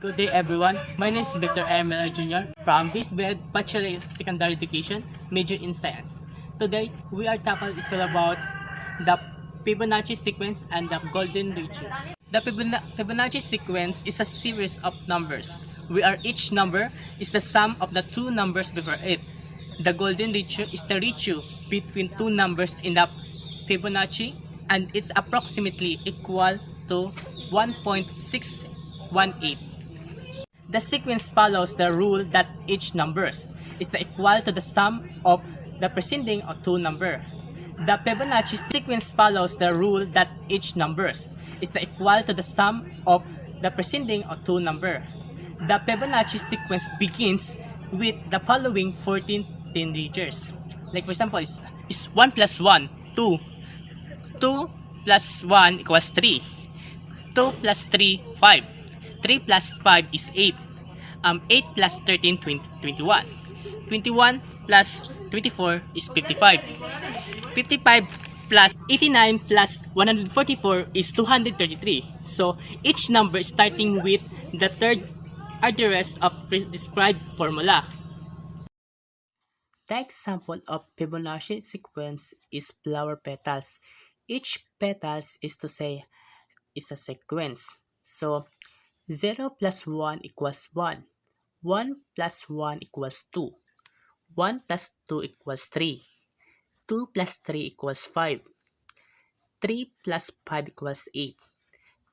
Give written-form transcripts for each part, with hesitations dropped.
Good day everyone. My name is Victor Emil Jr. from BSBED Bachelor in Secondary Education, major in Science. Today, our topic is all about the Fibonacci sequence and the golden ratio. The Fibonacci sequence is a series of numbers, where each number is the sum of the two numbers before it. The golden ratio is the ratio between two numbers in the Fibonacci, and it's approximately equal to 1.618. The sequence follows the rule that each numbers is the equal to the sum of the preceding or two number. The Fibonacci sequence follows the rule that each numbers is the equal to the sum of the preceding or two number. The Fibonacci sequence begins with the following 14 integers. Like for example, is 1 plus 1, 2. 2 plus 1 equals 3. 2 plus 3, 5. 3 plus 5 is 8. 8 plus 13, 21. 21 plus 24 is 55. 55 plus 89 plus 144 is 233. So, each number starting with the third address of described formula. The example of Fibonacci sequence is flower petals. Each petals is a sequence. So, 0 plus 1 equals 1. 1 plus 1 equals 2. 1 plus 2 equals 3. 2 plus 3 equals 5. 3 plus 5 equals 8.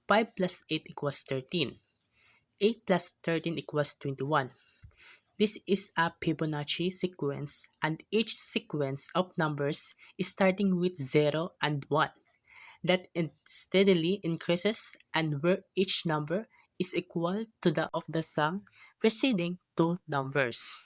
5 plus 8 equals 13. 8 plus 13 equals 21. This is a Fibonacci sequence, and each sequence of numbers is starting with 0 and 1 that steadily increases, and where each number is equal to the of the sum preceding two numbers.